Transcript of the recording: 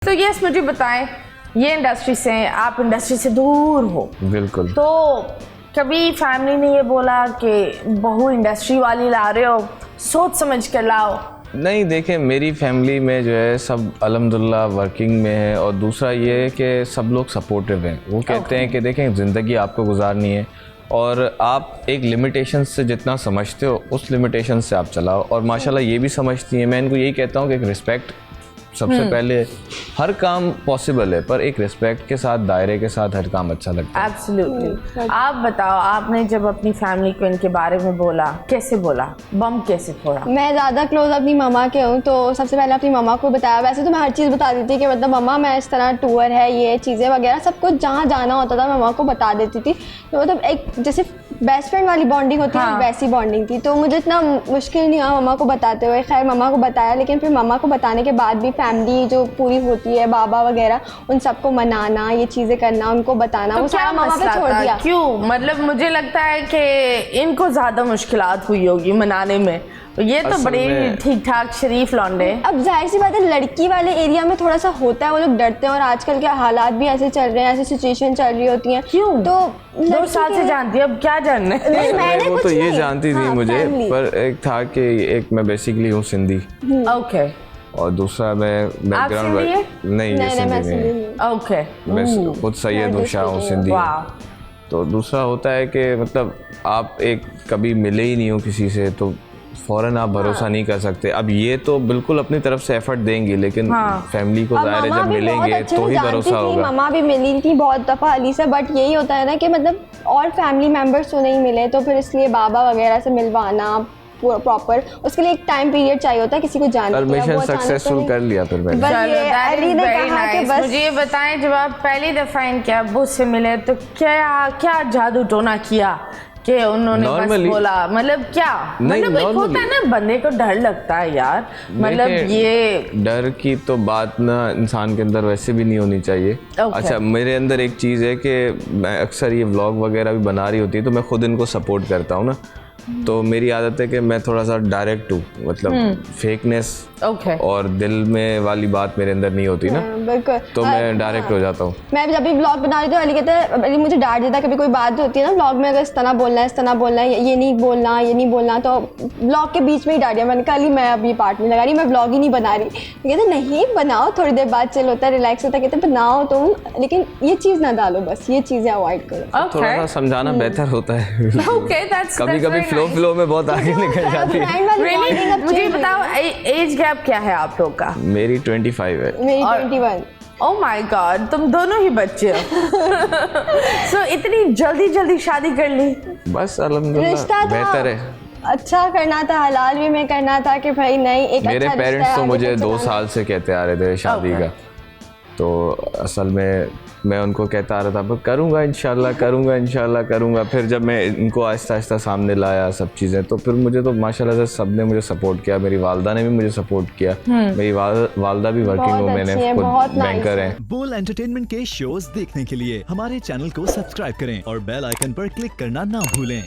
तो यस मुझे बताएं, ये इंडस्ट्री से हैं, आप इंडस्ट्री से दूर हो, बिल्कुल। तो कभी फैमिली ने ये बोला कि बहू इंडस्ट्री वाली ला रहे हो, सोच समझ कर लाओ? नहीं, देखें मेरी फैमिली में जो है सब अल्हम्दुलिल्लाह वर्किंग में है, और दूसरा ये है कि सब लोग सपोर्टिव हैं। वो कहते हैं कि देखें ज़िंदगी आपको गुजारनी है और आप एक लिमिटेशन से जितना समझते हो उस लिमिटेशन से आप चलाओ, और माशाल्लाह ये भी समझती हैं। मैं इनको यही कहता हूँ कि एक रिस्पेक्ट सबसे पहले, हर काम पॉसिबल है पर एक रिस्पेक्ट के साथ, दायरे के साथ हर काम अच्छा लगता है। एब्सोल्युटली। आप बताओ, आपने जब अपनी फैमिली को इनके बारे में बोला, कैसे बोला, बम कैसे फोड़ा? मैं ज़्यादा क्लोज अपनी मम्मा के हूँ, तो सबसे पहले अपनी मम्मा को बताया। वैसे तो मैं हर चीज़ बता देती कि मतलब मम्मा मैं इस तरह टूर है, ये चीज़ें वगैरह सब कुछ जहाँ जाना होता था मम्मा को बता देती थी। तो मतलब एक जैसे बेस्ट फ्रेंड वाली बॉन्डिंग होती है, वैसी बॉन्डिंग थी। तो मुझे इतना मुश्किल नहीं हुआ मम्मा को बताते हुए। खैर मम्मा को बताया, लेकिन फिर मम्मा को बताने के बाद भी फैमिली जो पूरी होती है, बाबा वगैरह, उन सबको मनाना, ये चीज़ें करना, उनको बताना, तो वो सारा मम्मा पे छोड़ दिया। क्यों? मतलब मुझे लगता है कि इनको ज़्यादा मुश्किलात हुई होगी मनाने में। ये तो बड़े ठीक ठाक शरीफ लौंडे। अब जाहिर सी बात है, लड़की वाले एरिया में थोड़ा सा होता है, वो लोग डरते हैं, और आजकल के हालात भी ऐसे चल रहे हैं, ऐसी सिचुएशन चल रही होती हैं। क्यों? तो 2 साल से जानती है, अब क्या जानना है? नहीं, मैंने वो कुछ तो ये नहीं। जानती थी मुझे, पर एक था कि एक मैं बेसिकली हूँ सिंधी, ओके, और दूसरा मैं बैकग्राउंड सिंधी है? नहीं, ये सिंधी नहीं है। ओके, मैं खुद सैयद हूँ, शाह हूँ, सिंधी। वाह। तो दूसरा होता है कि मतलब आप एक कभी मिले ही नहीं हो किसी से, तो फ़ौरन आप भरोसा नहीं कर सकते। अब ये तो बिल्कुल अपनी तरफ से एफर्ट देंगी, लेकिन फैमिली को ज़ाहिर है जब मिलेंगे तो ही भरोसा होगा। मम्मा भी मिली थी बहुत दफ़ा अली से, बट यही होता है ना कि मतलब और फैमिली मेम्बर्स तो नहीं मिले, तो फिर इसलिए बाबा वगैरह से मिलवाना प्रॉपर, उसके लिए एक टाइम पीरियड चाहिए होता है किसी को जानने और मिशन सक्सेसफुल कर लिया फिर मैंने। बस ये अली ने कहा कि बस मुझे ये बताएं, जब आप पहली दफा इनके अब्बू से मिले तो क्या क्या जादू टोना किया कि उन्होंने बस बोला? मतलब क्या, मतलब एक होता है ना बंदे को डर लगता है यार, मतलब ये डर की तो बात ना इंसान के अंदर वैसे भी नहीं होनी चाहिए। अच्छा, मेरे अंदर एक चीज़ है कि मैं अक्सर ये व्लॉग वगैरह भी बना रही होती है तो मैं खुद इनको सपोर्ट करता हूँ ना, तो मेरी आदत है कि मैं थोड़ा सा डायरेक्ट हूँ, मतलब फेकनेस और दिल में वाली बात मेरे अंदर नहीं होती ना, तो मैं डायरेक्ट हो जाता हूँ। मैं जब भी ब्लॉग बना रही थी, अली कहता है, अली मुझे डांट देता है, कभी कोई बात होती है ना ब्लॉग में, अगर इस तरह बोलना है, इस तरह बोलना है, ये नहीं बोलना, ये नहीं बोलना, तो ब्लॉग के बीच में ही डांट दिया। मैंने कहा अली मैं अब ये पार्ट नहीं लगा रही, मैं ब्लॉग ही नहीं बना रही। कहते नहीं बनाओ, थोड़ी देर बाद चिल होता है, रिलैक्स होता है, कहते बनाओ तुम, लेकिन ये चीज़ ना डालो, बस ये चीज़ें अवॉइड करो। थोड़ा सा समझाना बेहतर होता है। कभी कभी फ्लो में बहुत आगे निकल जाती है। मुझे बताओ, एज गैप क्या है आप लोग का? मेरी 25 है। मेरी 21। ओह माय गॉड, तुम दोनों ही बच्चे हो। सो इतनी जल्दी शादी कर ली? बस अल्हम्दुलिल्लाह बेहतर है। अच्छा करना था, हलाल भी में करना था कि भाई नहीं एक मेरे अच्छा पेरेंट्स तो मुझे 2 साल से कहते आ रहे थे शादी का, तो असल में मैं उनको कहता आ रहा था करूँगा इंशाल्लाह, करूँगा। फिर जब मैं इनको आहिस्ता आहिस्ता सामने लाया सब चीज़ें, तो फिर मुझे तो माशाल्लाह से सब ने मुझे सपोर्ट किया। मेरी वालदा ने भी मुझे सपोर्ट किया। मेरी वालदा भी वर्किंग वूमेन है, खुद बैंकर हैं। बोल एंटरटेनमेंट के शोज देखने के लिए हमारे चैनल को सब्सक्राइब करें और बेल आइकन पर क्लिक करना ना भूलें।